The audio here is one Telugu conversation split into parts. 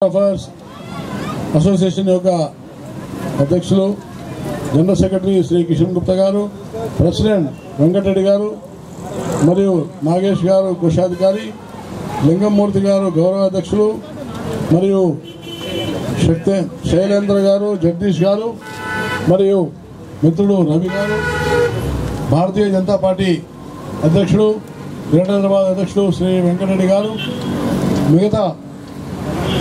ఫోటోగ్రాఫర్స్ అసోసియేషన్ యొక్క అధ్యక్షులు జనరల్ సెక్రటరీ శ్రీ కిషన్ గుప్తా గారు, ప్రెసిడెంట్ వెంకటరెడ్డి గారు మరియు నాగేష్ గారు కోశాధికారి, లింగమూర్తి గారు గౌరవ అధ్యక్షులు మరియు శైలేంద్ర గారు, జగదీష్ గారు మరియు మిత్రుడు రవి గారు, భారతీయ జనతా పార్టీ అధ్యక్షుడు గ్రేటర్ హైదరాబాద్ అధ్యక్షుడు శ్రీ వెంకటరెడ్డి గారు, మిగతా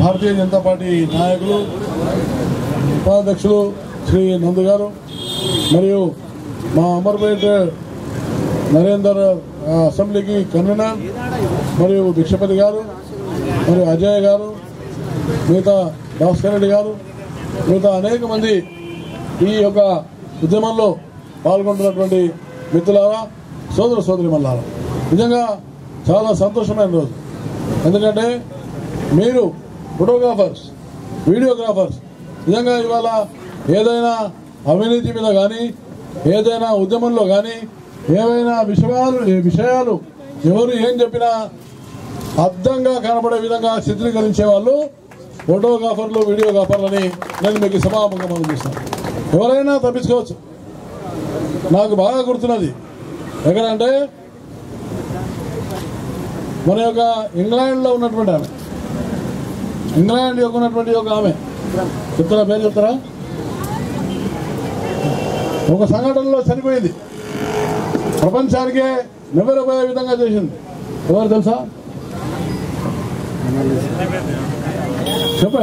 భారతీయ జనతా పార్టీ నాయకులు, ఉపాధ్యక్షులు శ్రీ నందు గారు మరియు మా అమర్పేట నరేందర్ అసెంబ్లీకి కన్వీనర్ మరియు భిక్షపతి గారు మరియు అజయ్ గారు, మిగతా భాస్కర్ రెడ్డి గారు, మిగతా అనేక మంది ఈ యొక్క ఉద్యమంలో పాల్గొంటున్నటువంటి మిత్రులారా, సోదర సోదరిమల్లారా, నిజంగా చాలా సంతోషమైన రోజు. ఎందుకంటే మీరు ఫోటోగ్రాఫర్స్, వీడియోగ్రాఫర్స్ నిజంగా ఇవాళ ఏదైనా అవినీతి మీద కానీ, ఏదైనా ఉద్యమంలో కానీ ఏవైనా విషయాలు ఎవరు ఏం చెప్పినా అర్థంగా కనబడే విధంగా చిత్రీకరించే వాళ్ళు ఫోటోగ్రాఫర్లు, వీడియోగ్రాఫర్లని నేను మీకు సభాముఖంగా మనం చేస్తాను. ఎవరైనా తప్పించుకోవచ్చు. నాకు బాగా గుర్తున్నది ఎక్కడంటే మన యొక్క ఇంగ్లాండ్లో ఉన్నటువంటి ఆమె, ఇంగ్లాండ్ యొక్క ఉన్నటువంటి ఒక ఆమె చెప్తారా, పేరు చెప్తారా? ఒక సంఘటనలో చనిపోయింది, ప్రపంచానికే నివ్వెరపోయే విధంగా చేసింది. ఎవరు తెలుసా?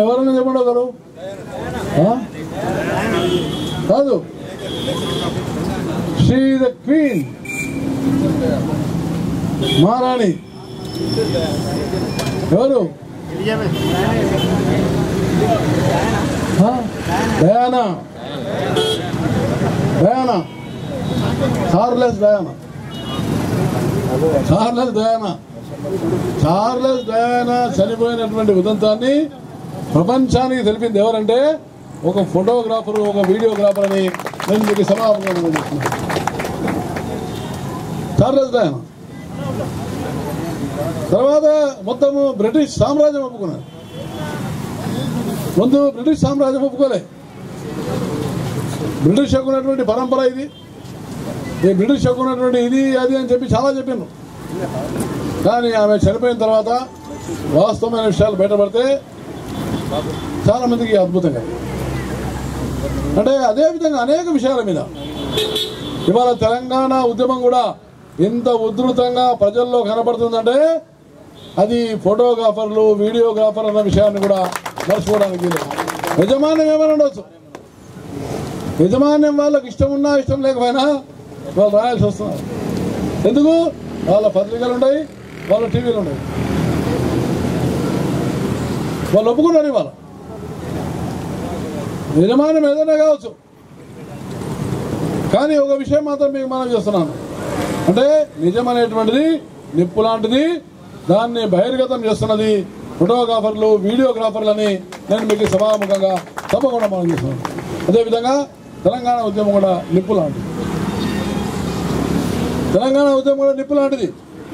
ఎవరైనా చెప్పండి ఒకరు. కాదు, షీ ద క్వీన్, మహారాణి. ఎవరు? Diana, Diana, Charles Diana, Charles Diana. Charles Diana చనిపోయినటువంటి ఉదంతాన్ని ప్రపంచానికి తెలిపింది ఎవరంటే ఒక ఫోటోగ్రాఫర్, ఒక వీడియోగ్రాఫర్ అని నేను మీకు సమాపంగా చేస్తున్నాను. చార్లెస్ డయానా తర్వాత మొత్తము బ్రిటిష్ సామ్రాజ్యం ఒప్పుకున్నారు. ముందు బ్రిటిష్ సామ్రాజ్యం ఒప్పుకోలే. బ్రిటిష్ యొక్క ఉన్నటువంటి పరంపర ఇది, ఈ బ్రిటిష్ యొక్క ఉన్నటువంటి ఇది అది అని చెప్పి చాలా చెప్పాను. కానీ ఆమె చనిపోయిన తర్వాత వాస్తవమైన విషయాలు బయటపడితే చాలా మందికి అద్భుతంగా, అంటే అదేవిధంగా అనేక విషయాల మీద ఇవాళ తెలంగాణ ఉద్యమం కూడా ఎంత ఉధృతంగా ప్రజల్లో కనబడుతుందంటే అది ఫోటోగ్రాఫర్లు, వీడియోగ్రాఫర్ అన్న విషయాన్ని కూడా మర్చిపోవడానికి లేదు. యజమాన్యం ఏమైనా ఉండొచ్చు, యజమాన్యం వాళ్ళకి ఇష్టం ఉన్నా ఇష్టం లేకపోయినా వాళ్ళు రాయాల్సి వస్తున్నారు. ఎందుకు? వాళ్ళ పత్రికలు ఉన్నాయి, వాళ్ళ టీవీలు ఉన్నాయి, వాళ్ళు ఒప్పుకున్నారు. ఇవాళ యజమాన్యం ఏదైనా కావచ్చు, కానీ ఒక విషయం మాత్రం మీకు మనం చేస్తున్నాను, అంటే నిజం అనేటువంటిది నిప్పు లాంటిది, దాన్ని బహిర్గతం చేస్తున్నది ఫోటోగ్రాఫర్లు, వీడియోగ్రాఫర్లని నేను మీకు సభాముఖంగా తప్పకుండా మనం చేస్తున్నాను. అదేవిధంగా తెలంగాణ ఉద్యమం కూడా నిప్పు లాంటిది, తెలంగాణ ఉద్యమం కూడా నిప్పు లాంటిది.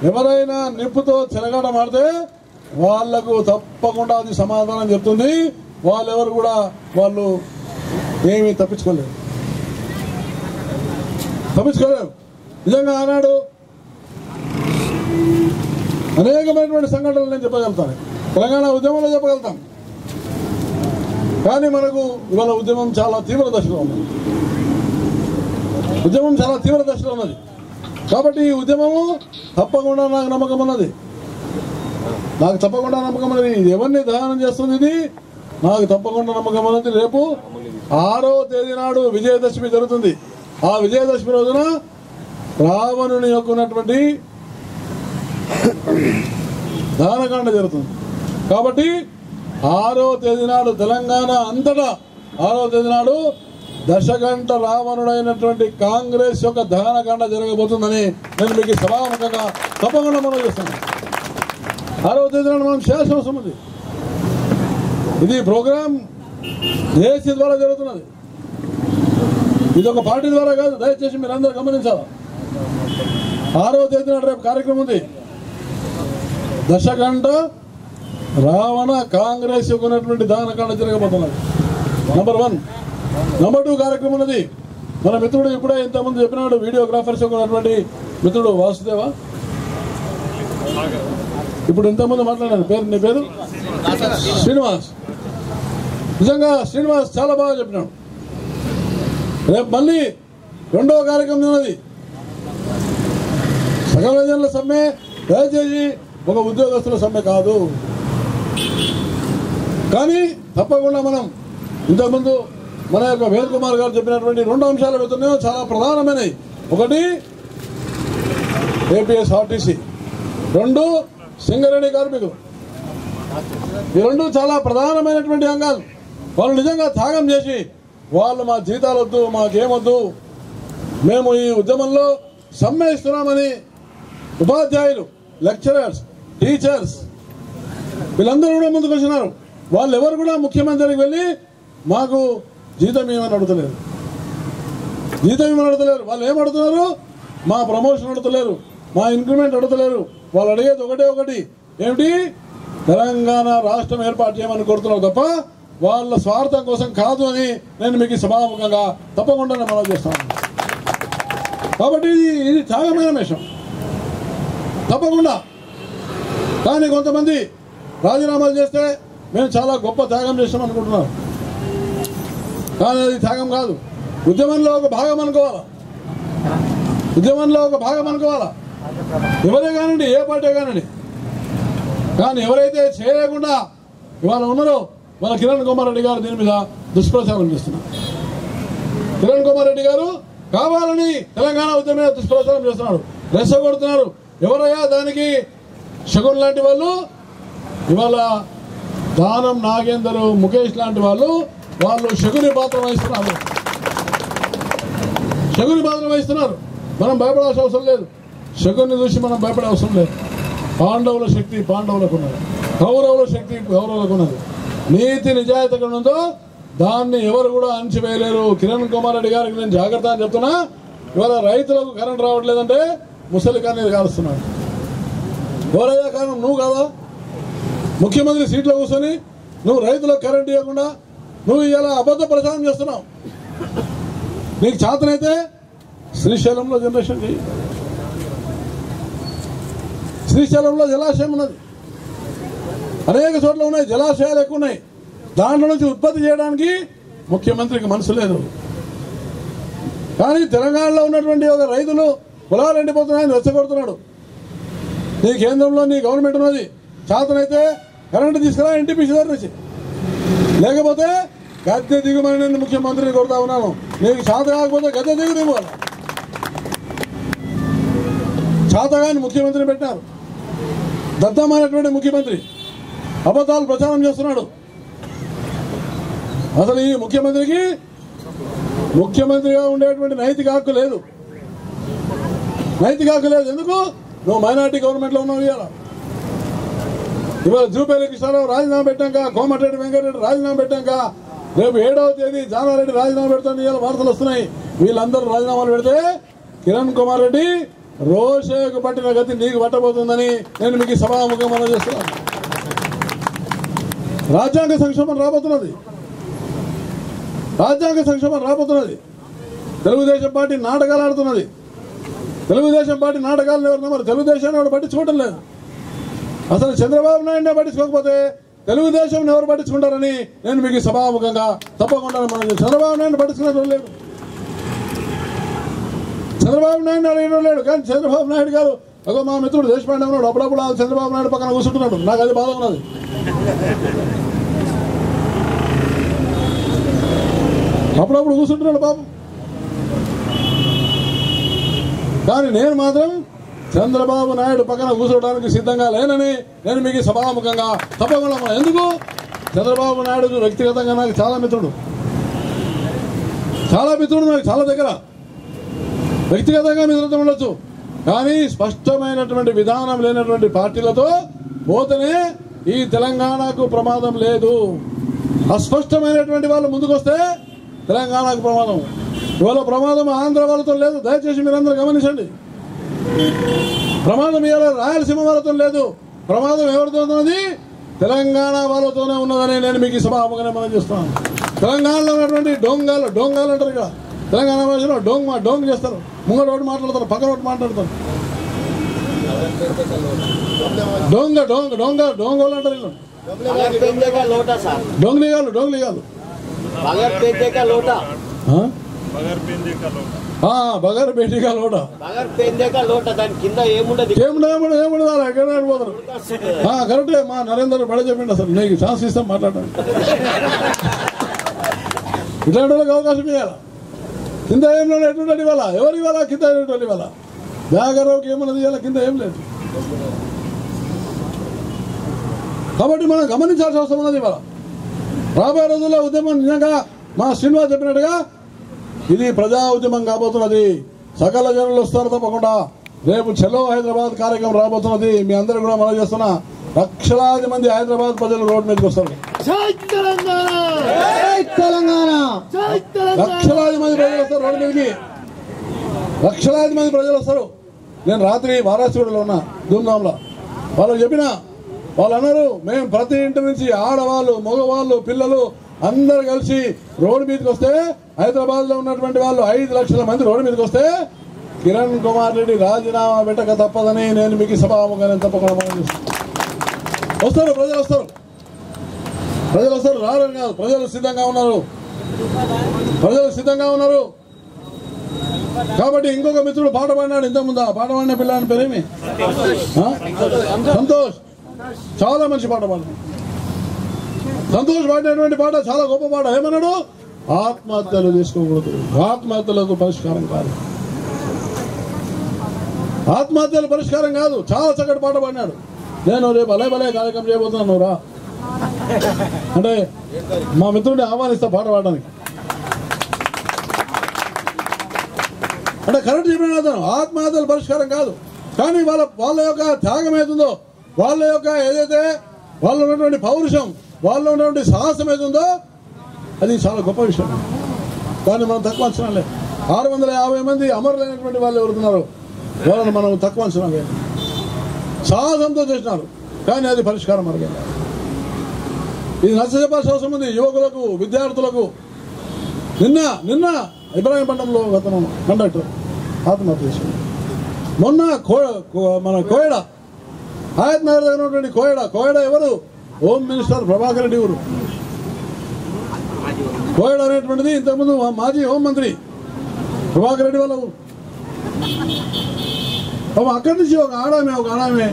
ఎవరైనా నిప్పుతో చెలగాట మాడితే వాళ్లకు తప్పకుండా అది సమాధానం చెప్తుంది. వాళ్ళెవరు కూడా వాళ్ళు ఏమీ తప్పించుకోలేరు. నిజంగా ఆనాడు అనేకమైనటువంటి సంఘటనలు నేను చెప్పగలుగుతాను, తెలంగాణ ఉద్యమంలో చెప్పగలుగుతాం. కానీ మనకు ఇవాళ ఉద్యమం చాలా తీవ్ర దశలో ఉన్నది, ఉద్యమం చాలా తీవ్ర దశలో ఉన్నది. కాబట్టి ఈ ఉద్యమము తప్పకుండా నాకు నమ్మకం ఉన్నది, నాకు తప్పకుండా నమ్మకం ఉన్నది. ఇది ఎవరిని దహనం చేస్తుంది? ఇది నాకు తప్పకుండా నమ్మకం ఉన్నది. రేపు 6వ తేదీ నాడు విజయదశమి జరుగుతుంది. ఆ విజయదశమి రోజున రావణుని యొక్క ఉన్నటువంటి దహనకాండ జరుగుతుంది. కాబట్టి 6వ తేదీ నాడు తెలంగాణ అంతటా 6వ తేదీ నాడు దశగంట రావణుడైనటువంటి కాంగ్రెస్ యొక్క దహనకాండ జరగబోతుందని నేను మీకు సభాముఖంగా తప్పకుండా మనం చేస్తున్నాను. 6వ తేదీ నాడు మనం చేయాల్సిన అవసరం ఉంది. ఇది ప్రోగ్రాం దేశీ ద్వారా జరుగుతున్నది, ఇది ఒక పార్టీ ద్వారా కాదు. దయచేసి మీరు అందరూ గమనించాలి. 6వ తేదీ నాడు రేపు కార్యక్రమం ఉంది. దశగంట రావణ కాంగ్రెస్ ఉన్నటువంటి దానకాండ జరగబోతున్నది. నంబర్ 1. నంబర్ 2 కార్యక్రమం ఉన్నది. మన మిత్రుడు ఇప్పుడే ఇంతకుముందు చెప్పినాడు, వీడియోగ్రాఫర్స్ ఉన్నటువంటి మిత్రుడు వాసుదేవ, ఇప్పుడు ఇంతకుముందు మాట్లాడారు, నీ పేరు శ్రీనివాస్. నిజంగా శ్రీనివాస్ చాలా బాగా చెప్పినాడు. రేపు మళ్ళీ 2వ కార్యక్రమం ఉన్నది. సకల జనుల సమ్మె, దయచేసి ఒక ఉద్యోగస్తుల సమ్మె కాదు. కానీ తప్పకుండా మనం ఇంతకుముందు మన యొక్క వేద్ కుమార్ గారు చెప్పినటువంటి 2 అంశాలు పెడుతున్నాయో చాలా ప్రధానమైనవి. 1 ఏపీఎస్ఆర్టీసీ, 2 సింగరేణి కార్మికులు. ఈ 2 చాలా ప్రధానమైనటువంటి అంగాలు. వాళ్ళు నిజంగా త్యాగం చేసి వాళ్ళు మా జీతాలు వద్దు, మాకేమొద్దు, మేము ఈ ఉద్యమంలో సమ్మె ఇస్తున్నామని ఉపాధ్యాయులు, లెక్చరర్స్, టీచర్స్ వీళ్ళందరూ కూడా ముందుకు వచ్చినారు. వాళ్ళు ఎవరు కూడా ముఖ్యమంత్రికి వెళ్ళి మాకు జీతం ఏమని అడుగుతలేరు, జీతం ఏమని అడుగుతలేరు. వాళ్ళు ఏం అడుగుతున్నారు? మా ప్రమోషన్ అడుగుతలేరు, మా ఇంక్రిమెంట్ అడుగుతలేరు. వాళ్ళు అడిగేది ఒకటి, ఏమిటి? తెలంగాణ రాష్ట్రం ఏర్పాటు చేయమని కోరుతున్నారు తప్ప వాళ్ళ స్వార్థం కోసం కాదు అని నేను మీకు సభాముఖంగా తప్పకుండా మనం చేస్తాను. కాబట్టి ఇది త్యాగమైన విషయం తప్పకుండా. కానీ కొంతమంది రాజీనామాలు చేస్తే మేము చాలా గొప్ప త్యాగం చేస్తాం అనుకుంటున్నారు. కానీ అది త్యాగం కాదు. ఉద్యమంలో ఒక భాగం అనుకోవాలా, ఉద్యమంలో ఒక భాగం అనుకోవాలా. ఎవరే కానివ్వండి, ఏ పార్టీ కానివ్వండి. కానీ ఎవరైతే చేయకుండా ఇవాళ ఉన్నారో మన కిరణ్ కుమార్ రెడ్డి గారు దీని మీద దుష్ప్రచారం చేస్తున్నారు. కిరణ్ కుమార్ రెడ్డి గారు కావాలని తెలంగాణ ఉద్యమం మీద దుష్ప్రచారం చేస్తున్నాడు, రెచ్చగొడుతున్నారు. ఎవరయ్యా దానికి? శకున్ లాంటి వాళ్ళు, ఇవాళ దానం నాగేందర్, ముఖేష్ లాంటి వాళ్ళు శకుని పాత్ర వహిస్తున్నారు, శకుని పాత్ర వహిస్తున్నారు. మనం భయపడాల్సిన అవసరం లేదు. శకుని చూసి మనం భయపడే అవసరం లేదు. పాండవుల శక్తి పాండవులకు ఉన్నది, కౌరవుల శక్తి కౌరవులకు ఉన్నది. నీతి నిజాయితీ ఎక్కడ ఉందో దాన్ని ఎవరు కూడా అణచివేయలేరు. కిరణ్ కుమార్ రెడ్డి గారికి నేను జాగ్రత్త అని చెప్తున్నా. ఇవాళ రైతులకు కరెంట్ రావట్లేదంటే ముసలి కన్నీరు కాలుస్తున్నాడు. ఎవరయ్యా కారణం? నువ్వు కాదా? ముఖ్యమంత్రి సీట్లో కూర్చొని నువ్వు రైతులకు కరెంట్ ఇవ్వకుండా నువ్వు ఇలా అబద్ధ ప్రచారం చేస్తున్నావు. నీకు చేతనైతే శ్రీశైలంలో జనరేషన్ చేయి. శ్రీశైలంలో జలాశయం ఉన్నది, అనేక చోట్ల ఉన్నాయి, జలాశయాలు ఎక్కువ ఉన్నాయి. దాంట్లో నుంచి ఉత్పత్తి చేయడానికి ముఖ్యమంత్రికి మనసు లేదు. కానీ తెలంగాణలో ఉన్నటువంటి ఒక రైతులు పొలాలు ఎండిపోతున్నాయని రెచ్చగొడుతున్నాడు. నీ కేంద్రంలో నీ గవర్నమెంట్ ఉన్నది, చేతనైతే కరెంటు తీసుకురా ఎన్టీపీసీ దగ్గర నుంచి, లేకపోతే గద్దె దిగుమని నేను ముఖ్యమంత్రిని కొడతా ఉన్నాను. నీకు చేత కాకపోతే గద్దె దిగువాలి. చేతగాని ముఖ్యమంత్రిని పెట్టినారు, దద్దమైనటువంటి ముఖ్యమంత్రి అబద్ధాలు ప్రచారం చేస్తున్నాడు. అసలు ఈ ముఖ్యమంత్రికి ముఖ్యమంత్రిగా ఉండేటువంటి నైతిక హక్కు లేదు, నైతిక హక్కు లేదు. ఎందుకు? నువ్వు మైనార్టీ గవర్నమెంట్లో ఉన్నావు. ఇవాళ జూపల్లి కృష్ణారావు రాజీనామా పెట్టాక, కోమటిరెడ్డి వెంకటరెడ్డి రాజీనామా పెట్టాక, రేపు 7వ తేదీ జానారెడ్డి రాజీనామా పెడతాను ఇవాళ వార్తలు వస్తున్నాయి. వీళ్ళందరూ రాజీనామాలు పెడితే కిరణ్ కుమార్ రెడ్డి రోషకు పట్టిన గతి నీకు పట్టబోతుందని నేను మీకు సభాముఖంగా మనం చేస్తున్నాను. రాజ్యాంగ సంక్షోభం రాబోతున్నది, రాజ్యాంగ సంక్షోభం రాబోతున్నది. తెలుగుదేశం పార్టీ నాటకాలు ఆడుతున్నది. తెలుగుదేశం పార్టీ నాటకాలను ఎవరు మరి తెలుగుదేశాన్ని ఎవరు పట్టించుకోవటం లేదు. అసలు చంద్రబాబు నాయుడునే పట్టించుకోకపోతే తెలుగుదేశం ఎవరు పట్టించుకుంటారని నేను మీకు సభాముఖంగా తప్పకుండా మనం చంద్రబాబు నాయుడు పట్టించుకునే లేడు, చంద్రబాబు నాయుడు అడిగిన లేడు. కానీ చంద్రబాబు నాయుడు గారు ఒక మా మిత్రుడు దేశపాండే ఉన్నాడు, అప్పుడప్పుడు చంద్రబాబు నాయుడు పక్కన కూర్చుంటున్నాడు. నాకు అది బాధ ఉన్నది. అప్పుడప్పుడు కూర్చుంటున్నాడు పాపం. కానీ నేను మాత్రం చంద్రబాబు నాయుడు పక్కన కూర్చోవడానికి సిద్ధంగా లేనని నేను మీకు సభాముఖంగా తప్పకుండా. ఎందుకు? చంద్రబాబు నాయుడు వ్యక్తిగతంగా నాకు చాలా మిత్రుడు, నాకు చాలా దగ్గర, వ్యక్తిగతంగా మిత్రులతో ఉండొచ్చు. కానీ స్పష్టమైనటువంటి విధానం లేనటువంటి పార్టీలతో పోతేనే ఈ తెలంగాణకు ప్రమాదం లేదు. అస్పష్టమైనటువంటి వాళ్ళు ముందుకు వస్తే తెలంగాణకు ప్రమాదం. ఇవాళ ప్రమాదం ఆంధ్ర వాళ్ళతో లేదు, దయచేసి మీరందరూ గమనించండి. ప్రమాదం ఇవాళ రాయలసీమ వాళ్ళతో లేదు, ప్రమాదం ఎవరితో ఉన్నది? తెలంగాణ వాళ్ళతోనే ఉన్నదని నేను మీకు ఈ సభాముఖంగా మనం చేస్తున్నాను. తెలంగాణలో ఉన్నటువంటి డోంగాలు అంటారు ఇక్కడ. తెలంగాణ భాషలో డోంగ్ చేస్తారు. ముంగడు ఒకటి మాట్లాడతారు, పక్కన ఒకటి మాట్లాడతారు. డోంగోలు అంటారు వీళ్ళు. డోంగ్లీగాలు బగర్ బేటిగా లోట ఏముండదు ఎక్కడ పోతారు. కరెక్టే మా నరేంద్ర బడ చెప్పిండు. అసలు నీకు ఛాన్స్ ఇస్తాం మాట్లాడడానికి. ఇట్లాంటి వాళ్ళకి అవకాశం ఇవ్వాలా. కింద ఏం లేదు, ఎటువంటి ఇవ్వాలా, ఎవరు ఇవ్వాలా, కింద ఎటువంటి ఇవ్వాలా. జాగరవుకి ఏమన్నది ఇవ్వాలా, కింద ఏం లేదు. కాబట్టి మనం గమనించాల్సిన అవసరం ఉన్నది. ఇవాళ రాబోయే రోజుల్లో ఉద్యమం నిజంగా మా శ్రీనివాస్ చెప్పినట్టుగా ఇది ప్రజా ఉద్యమం కాబోతున్నది. సకల జనులు వస్తారు తప్పకుండా. రేపు చలో హైదరాబాద్ కార్యక్రమం రాబోతున్నది. మీ అందరూ కూడా మనం చేస్తున్న లక్షలాది మంది హైదరాబాద్ ప్రజలు రోడ్డు మీదకి వస్తారు. లక్షలాది మంది ప్రజలు వస్తారు రోడ్డు మీదకి. లక్షలాది మంది ప్రజలు వస్తారు. నేను రాత్రి వారాసిగూడలో ఉన్నా ధూమ్ధాంలో. వాళ్ళకి చెప్పిన వాళ్ళు అన్నారు, మేము ప్రతి ఇంటి నుంచి ఆడవాళ్ళు, మగవాళ్ళు, పిల్లలు అందరు కలిసి రోడ్డు మీదకి వస్తే, హైదరాబాద్ లో ఉన్నటువంటి వాళ్ళు 5 లక్షల మంది రోడ్డు మీదకి వస్తే కిరణ్ కుమార్ రెడ్డి రాజీనామా పెట్టక తప్పదని నేను మీకు సభాముఖంగా తప్పకుండా వస్తారు. ప్రజలు వస్తారు, రారని కాదు. ప్రజలు సిద్ధంగా ఉన్నారు. కాబట్టి ఇంకొక మిత్రుడు పాట పాడినాడు ఇంతకుముందు. ఆ పాట పాడిన పిల్లని పేరేమి? సంతోష్. చాలా మంచి పాట పాడాడు. సంతోష్ పాడినటువంటి పాట చాలా గొప్ప పాట. ఏమన్నాడు? ఆత్మహత్యలు చేసుకోకూడదు, ఆత్మహత్యలకు పరిష్కారం కాదు, ఆత్మహత్యలు పరిష్కారం కాదు. చాలా చక్కటి పాట పాడినాడు. నేను రేపు భలే కార్యక్రమం చేయబోతున్నాను రా అంటే మా మిత్రుడిని ఆహ్వానిస్తా పాట పాడడానికి. అంటే కరెక్ట్ చెప్పిన అతను. ఆత్మహత్యల పరిష్కారం కాదు, కానీ వాళ్ళ యొక్క త్యాగం ఏతుందో, వాళ్ళ యొక్క ఏదైతే వాళ్ళు ఉన్నటువంటి పౌరుషం, వాళ్ళు ఉన్నటువంటి సాహసం ఏతుందో అది చాలా గొప్ప విషయం. దాన్ని మనం తక్కువ అంచనా లేదు. 650 మంది అమరులైనటువంటి వాళ్ళు ఎవరున్నారు, వాళ్ళని మనం తక్కువ అంచనా లేదు. సాహసంతో చేసినారు, కానీ అది పరిష్కారం అరగదు. ఇది నచ్చ చెప్పాల్సిన అవసరం ఉంది యువకులకు, విద్యార్థులకు. నిన్న ఇబ్రాహీంపట్నంలో అతను కండక్టర్ ఆత్మహత్య చేశాడు. మొన్న మన కోయడ, ఆయత్ నగర్ దగ్గర ఉన్నటువంటి కోయడ ఎవరు? హోమ్ మినిస్టర్ ప్రభాకర్ రెడ్డి ఊరు. కోయడ అనేటువంటిది ఇంతకుముందు మాజీ హోంమంత్రి ప్రభాకర్ రెడ్డి వాళ్ళ ఊరు. అక్కడి నుంచి ఒక ఆడామే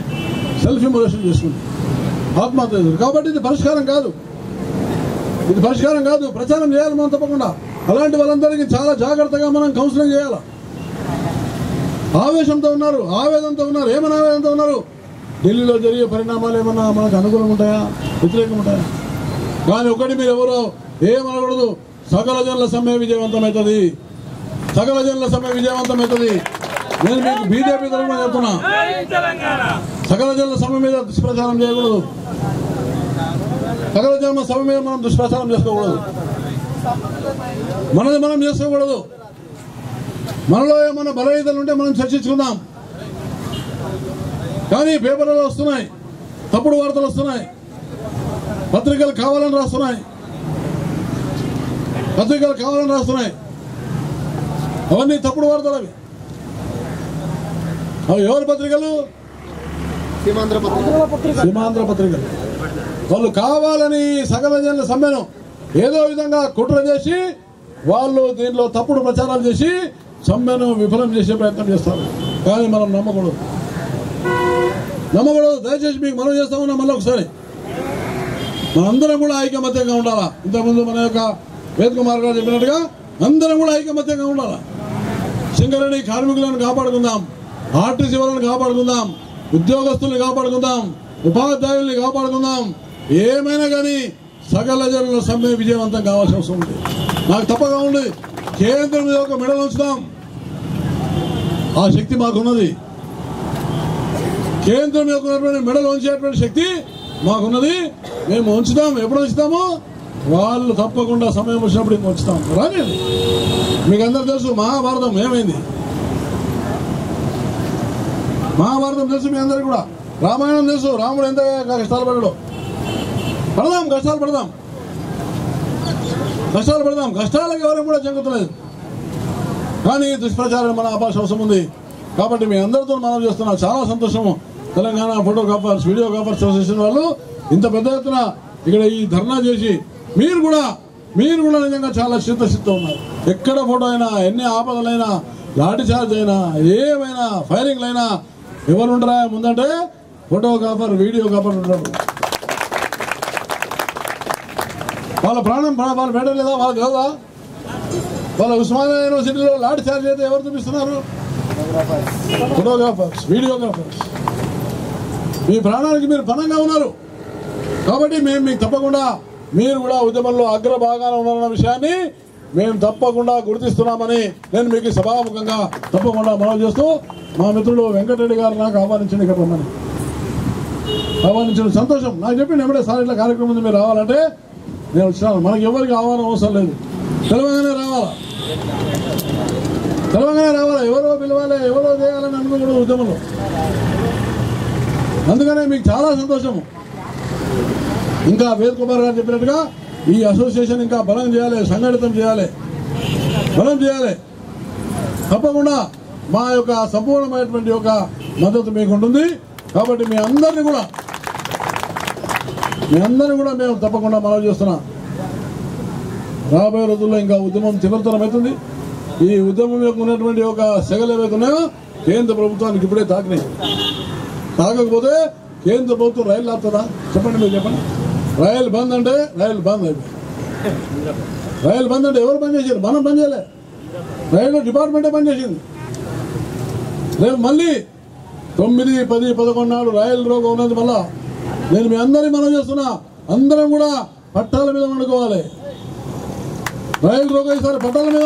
సెల్ఫ్ ఇమోలేషన్ చేసుకుంది, ఆత్మహత్య చేసింది. కాబట్టి ఇది పరిష్కారం కాదు. ప్రచారం చేయాలి మనం తప్పకుండా. అలాంటి వాళ్ళందరికీ చాలా జాగ్రత్తగా మనం కౌన్సిలింగ్ చేయాలి. ఆవేశంతో ఉన్నారు, ఆవేదనతో ఉన్నారు. ఏమైనా ఆవేదనతో ఉన్నారు? ఢిల్లీలో జరిగే పరిణామాలు ఏమన్నా మనకు అనుకూలంగా ఉంటాయా, వ్యతిరేకంగా ఉంటాయా? కానీ ఒకటి మీరు ఎవరో ఏమనకూడదు. సకల జనుల సమ్మె విజయవంతమవుతుంది. నేను మీకు బీజేపీ తరఫున చెప్తున్నా, సకల జనుల సమ్మె మీద దుష్ప్రచారం చేయకూడదు. సకల జనుల సమ్మె మీద మనం దుష్ప్రచారం చేసుకోకూడదు. మనది మనం చేసుకోకూడదు. మనలో ఏమన్నా బలహీనతలు ఉంటే మనం చర్చించుకుందాం. కానీ పేపర్లలో వస్తున్నాయి, తప్పుడు వార్తలు వస్తున్నాయి, పత్రికలు కావాలని రాస్తున్నాయి. అవన్నీ తప్పుడు వార్తలు. అవి ఎవరి పత్రికలు? సీమాంధ్ర పత్రికలు. వాళ్ళు కావాలని సకల జనుల సమ్మెను ఏదో విధంగా కుట్ర చేసి వాళ్ళు దీనిలో తప్పుడు ప్రచారాలు చేసి సమ్మెను విఫలం చేసే ప్రయత్నం చేస్తారు. కానీ మనం నమ్మకూడదు. దయచేసి మీకు మనం చేస్తా ఉన్నాం. మళ్ళీ ఒకసారి మనందరం కూడా ఐకమత్యంగా ఉండాలా. ఇంతకుముందు మన యొక్క వేద్ కుమార్ గారు చెప్పినట్టుగా అందరం కూడా ఐకమత్యంగా ఉండాలా. సింగరేణి కార్మికులను కాపాడుకుందాం, ఆర్టీసీ వాళ్ళని కాపాడుకుందాం, ఉద్యోగస్తుల్ని కాపాడుకుందాం, ఉపాధ్యాయుల్ని కాపాడుకుందాం. ఏమైనా కానీ సకల జనుల సమ్మె విజయవంతం కావాల్సిన అవసరం ఉంది. నాకు తప్పగా ఉంది. కేంద్రం మీద ఒక మెడలు ఉంచుదాం. ఆ శక్తి మాకున్నది. కేంద్రం యొక్క మెడలు ఉంచేటువంటి శక్తి మాకున్నది. మేము ఉంచుతాం. ఎప్పుడు ఉంచుతాము? వాళ్ళు తప్పకుండా సమయం వచ్చినప్పుడు ఇంక ఉంచుతాం. రాని మీకు అందరూ తెలుసు మహాభారతం ఏమైంది. మహాభారతం తెలుసు మీ అందరికి కూడా. రామాయణం తెలుసు, రాముడు ఎంత కష్టాలు పడ్డాడు. పడదాం, కష్టాలు పడదాం, కష్టాలకు ఎవరు కూడా చెంగుతలేదు. కానీ దుష్ప్రచారం మన ఆపాల్సిన అవసరం ఉంది. కాబట్టి మీ అందరితో మనం చేస్తున్నా చాలా సంతోషము. తెలంగాణ ఫోటోగ్రాఫర్స్ వీడియోగ్రాఫర్స్ అసోసియేషన్ వాళ్ళు ఇంత పెద్ద ఎత్తున ఇక్కడ ఈ ధర్నా చేసి మీరు కూడా నిజంగా చాలా చిత్తశుద్ధితో ఉన్నారు. ఎక్కడ ఫోటో అయినా, ఎన్ని ఆపదలైనా, లాఠీ చార్జ్ అయినా, ఏమైనా ఫైరింగ్లు అయినా ఎవరు ఉంటారా ముందంటే ఫోటోగ్రాఫర్ వీడియోగ్రాఫర్ ఉంటారు. వాళ్ళ ప్రాణం వాళ్ళు పెట్టలేదా? వాళ్ళకి కదా. వాళ్ళ ఉస్మానియా యూనివర్సిటీలో లాఠీ చార్జ్ అయితే ఎవరు చూపిస్తున్నారు? Photographers videographers. మీ ప్రాణానికి మీరు పణంగా ఉన్నారు. కాబట్టి మేము మీకు తప్పకుండా మీరు కూడా ఉద్యమంలో అగ్రభాగాన ఉన్నారన్న విషయాన్ని మేము తప్పకుండా గుర్తిస్తున్నామని నేను మీకు సభాముఖంగా తప్పకుండా మనవి చేస్తూ, మా మిత్రుడు వెంకటరెడ్డి గారు నాకు ఆహ్వానించండి, ఇక్కడ రమ్మని ఆహ్వానించిన సంతోషం. నాకు చెప్పింది ఎప్పుడే సార్ ఇట్లా కార్యక్రమం ఉంది, మీరు రావాలంటే నేను వచ్చినాను. మనకి ఎవరికి ఆహ్వానం అవసరం లేదు, తెలంగాణనే రావాలా, ఎవరో పిలవాలి, ఎవరో చేయాలని అనుకోకూడదు ఉద్యమంలో. అందుకనే మీకు చాలా సంతోషము. ఇంకా వేద్ కుమార్ గారు చెప్పినట్టుగా ఈ అసోసియేషన్ ఇంకా బలం చేయాలి, సంఘటితం చేయాలి, బలం చేయాలి. తప్పకుండా మా యొక్క సంపూర్ణమైనటువంటి యొక్క మద్దతు మీకు ఉంటుంది. కాబట్టి మీ అందరినీ కూడా మేము తప్పకుండా మనవి చేస్తున్నాం. రాబోయే రోజుల్లో ఇంకా ఉద్యమం తీవ్రతరమవుతుంది. ఈ ఉద్యమం యొక్క ఉన్నటువంటి ఒక సెగలు ఏవైతున్నాయో కేంద్ర ప్రభుత్వానికి ఇప్పుడే తాకినాయి. తాగకపోతే కేంద్ర ప్రభుత్వం రైలు ఆపుతుందా? చెప్పండి, మీరు చెప్పండి. రైలు బంద్ అంటే రైలు బంద్ అయిపోయింది. రైలు బంద్ అంటే ఎవరు బంద్ చేశారు? మనం బంద్ చేయలే, రైల్వే డిపార్ట్మెంటే బంద్ చేసింది. రేపు మళ్ళీ 9, 10, 11 నాడు రైలు రోగం ఉన్నది. మళ్ళా నేను మీ అందరినీ మనం చేస్తున్నా, అందరం కూడా పట్టాల మీద వండుకోవాలి. రైలు రోగం ఈసారి పట్టాల మీద